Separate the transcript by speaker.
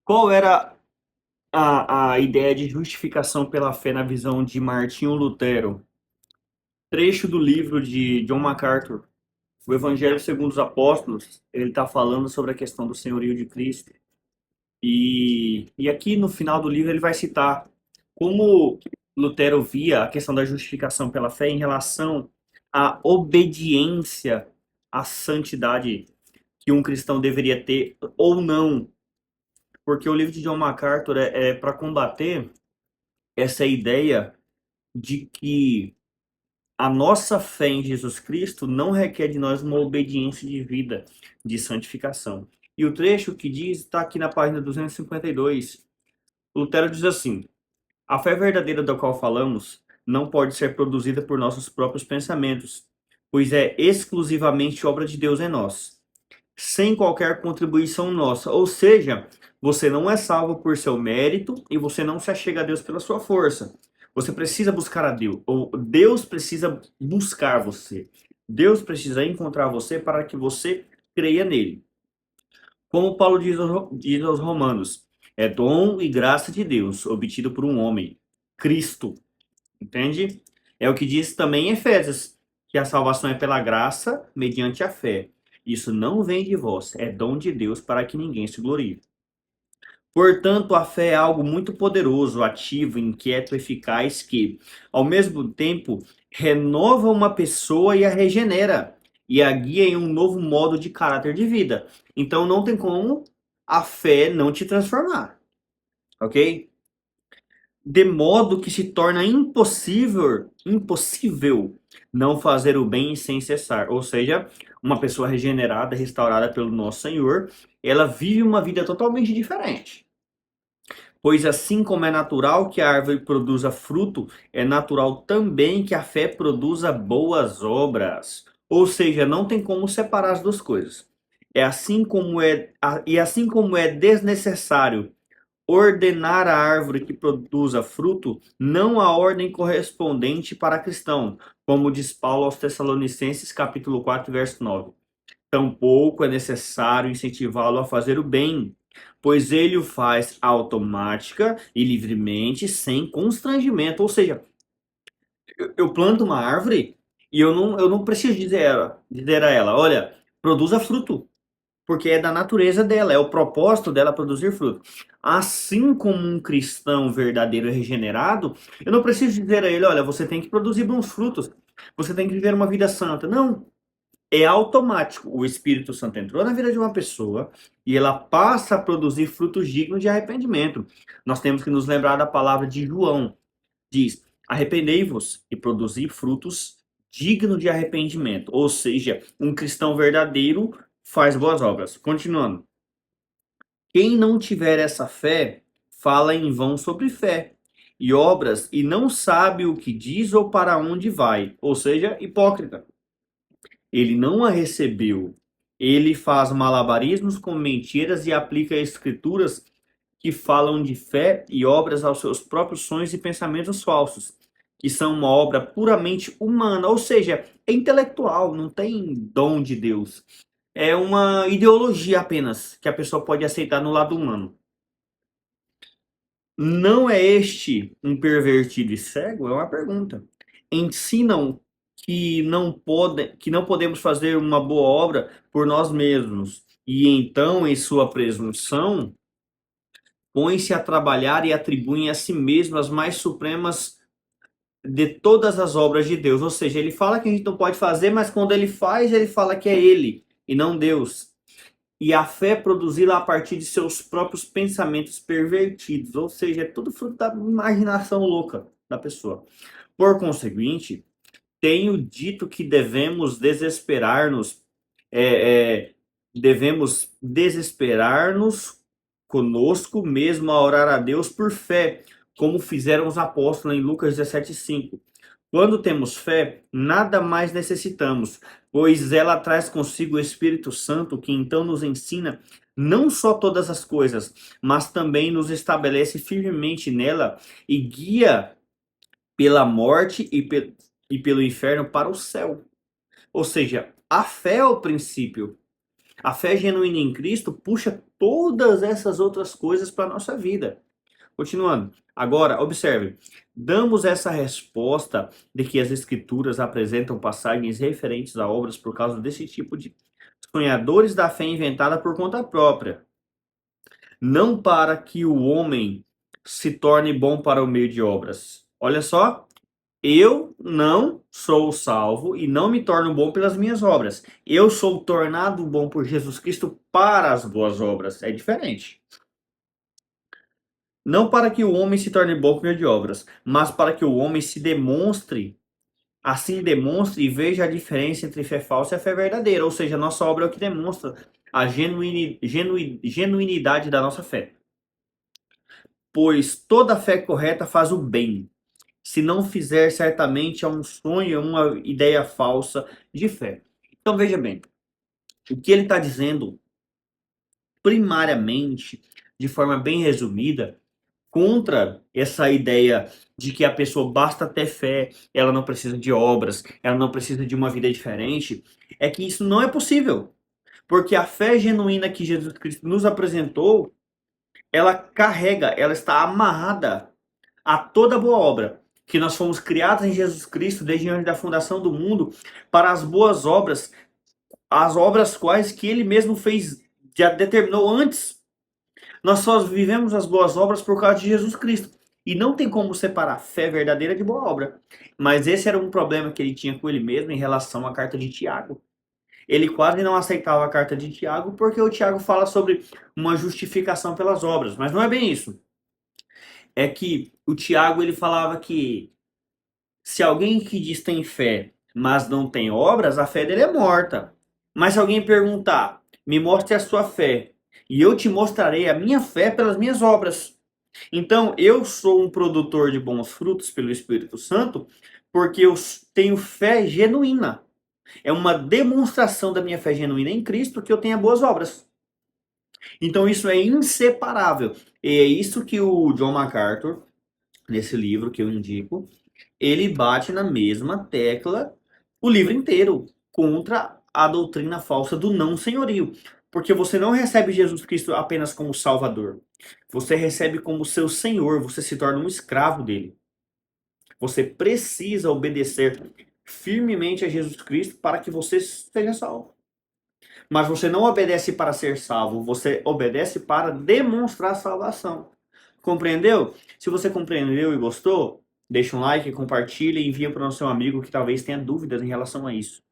Speaker 1: Qual era a ideia de justificação pela fé na visão de Martinho Lutero? Trecho do livro de John MacArthur, o Evangelho segundo os Apóstolos, ele está falando sobre a questão do senhorio de Cristo. E aqui no final do livro ele vai citar como Lutero via a questão da justificação pela fé em relação à obediência à santidade que um cristão deveria ter ou não. Porque o livro de John MacArthur é para combater essa ideia de que a nossa fé em Jesus Cristo não requer de nós uma obediência de vida, de santificação. E o trecho que diz está aqui na página 252. Lutero diz assim: a fé verdadeira da qual falamos não pode ser produzida por nossos próprios pensamentos, pois é exclusivamente obra de Deus em nós, sem qualquer contribuição nossa. Ou seja, você não é salvo por seu mérito e você não se achega a Deus pela sua força. Você precisa buscar a Deus, ou Deus precisa buscar você. Deus precisa encontrar você para que você creia nele. Como Paulo diz aos Romanos, é dom e graça de Deus, obtido por um homem, Cristo. Entende? É o que diz também em Efésios, que a salvação é pela graça, mediante a fé. Isso não vem de vós, é dom de Deus para que ninguém se glorie. Portanto, a fé é algo muito poderoso, ativo, inquieto, eficaz, que, ao mesmo tempo, renova uma pessoa e a regenera, e a guia em um novo modo de caráter de vida. Então, não tem como a fé não te transformar, ok? De modo que se torna impossível não fazer o bem sem cessar. Ou seja, uma pessoa regenerada, restaurada pelo nosso Senhor, ela vive uma vida totalmente diferente. Pois assim como é natural que a árvore produza fruto, é natural também que a fé produza boas obras. Ou seja, não tem como separar as duas coisas. E assim como é desnecessário ordenar a árvore que produza fruto, não a ordem correspondente para cristão, como diz Paulo aos Tessalonicenses, capítulo 4, verso 9. Tampouco é necessário incentivá-lo a fazer o bem, pois ele o faz automática e livremente, sem constrangimento. Ou seja, eu planto uma árvore e eu não preciso dizer a ela, olha, produza fruto, porque é da natureza dela, é o propósito dela produzir fruto. Assim como um cristão verdadeiro e regenerado, eu não preciso dizer a ele, olha, você tem que produzir bons frutos, você tem que viver uma vida santa. Não, é automático. O Espírito Santo entrou na vida de uma pessoa e ela passa a produzir frutos dignos de arrependimento. Nós temos que nos lembrar da palavra de João. Diz: arrependei-vos e produzi frutos dignos de arrependimento. Ou seja, um cristão verdadeiro faz boas obras. Continuando. Quem não tiver essa fé, fala em vão sobre fé e obras e não sabe o que diz ou para onde vai. Ou seja, hipócrita. Ele não a recebeu. Ele faz malabarismos com mentiras e aplica escrituras que falam de fé e obras aos seus próprios sonhos e pensamentos falsos, que são uma obra puramente humana, ou seja, é intelectual, não tem dom de Deus. É uma ideologia apenas que a pessoa pode aceitar no lado humano. Não é este um pervertido e cego? É uma pergunta. Ensinam que não podemos fazer uma boa obra por nós mesmos. E então, em sua presunção, põem-se a trabalhar e atribuem a si mesmos as mais supremas de todas as obras de Deus. Ou seja, ele fala que a gente não pode fazer, mas quando ele faz, ele fala que é ele e não Deus. E a fé produzida a partir de seus próprios pensamentos pervertidos, ou seja, é tudo fruto da imaginação louca da pessoa. Por conseguinte, tenho dito que é, é, devemos desesperar-nos conosco mesmo a orar a Deus por fé, como fizeram os apóstolos em Lucas 17:5. Quando temos fé, nada mais necessitamos, pois ela traz consigo o Espírito Santo, que então nos ensina não só todas as coisas, mas também nos estabelece firmemente nela e guia pela morte e pelo inferno para o céu. Ou seja, a fé é o princípio. A fé genuína em Cristo puxa todas essas outras coisas para a nossa vida. Continuando. Agora, observe. Damos essa resposta de que as Escrituras apresentam passagens referentes a obras por causa desse tipo de sonhadores da fé inventada por conta própria. Não para que o homem se torne bom para o meio de obras. Olha só, eu não sou salvo e não me torno bom pelas minhas obras. Eu sou tornado bom por Jesus Cristo para as boas obras. É diferente. Não para que o homem se torne bom por meio de obras, mas para que o homem se demonstre, assim demonstre e veja a diferença entre fé falsa e a fé verdadeira. Ou seja, a nossa obra é o que demonstra a genuinidade da nossa fé. Pois toda fé correta faz o bem. Se não fizer, certamente é um sonho, é uma ideia falsa de fé. Então veja bem, o que ele está dizendo, primariamente, de forma bem resumida, contra essa ideia de que a pessoa basta ter fé, ela não precisa de obras, ela não precisa de uma vida diferente, é que isso não é possível. Porque a fé genuína que Jesus Cristo nos apresentou, ela carrega, ela está amarrada a toda boa obra, que nós fomos criados em Jesus Cristo desde antes da fundação do mundo para as boas obras, as obras quais que ele mesmo fez, já determinou antes. Nós só vivemos as boas obras por causa de Jesus Cristo. E não tem como separar fé verdadeira de boa obra. Mas esse era um problema que ele tinha com ele mesmo em relação à carta de Tiago. Ele quase não aceitava a carta de Tiago porque o Tiago fala sobre uma justificação pelas obras. Mas não é bem isso. É que o Tiago ele falava que se alguém que diz tem fé, mas não tem obras, a fé dele é morta. Mas se alguém perguntar, me mostre a sua fé, e eu te mostrarei a minha fé pelas minhas obras. Então, eu sou um produtor de bons frutos pelo Espírito Santo, porque eu tenho fé genuína. É uma demonstração da minha fé genuína em Cristo que eu tenha boas obras. Então, isso é inseparável. E é isso que o John MacArthur, nesse livro que eu indico, ele bate na mesma tecla o livro inteiro contra a doutrina falsa do não senhorio. Porque você não recebe Jesus Cristo apenas como Salvador. Você recebe como seu Senhor, você se torna um escravo dele. Você precisa obedecer firmemente a Jesus Cristo para que você seja salvo. Mas você não obedece para ser salvo, você obedece para demonstrar salvação. Compreendeu? Se você compreendeu e gostou, deixa um like, compartilha e envia para o seu amigo que talvez tenha dúvidas em relação a isso.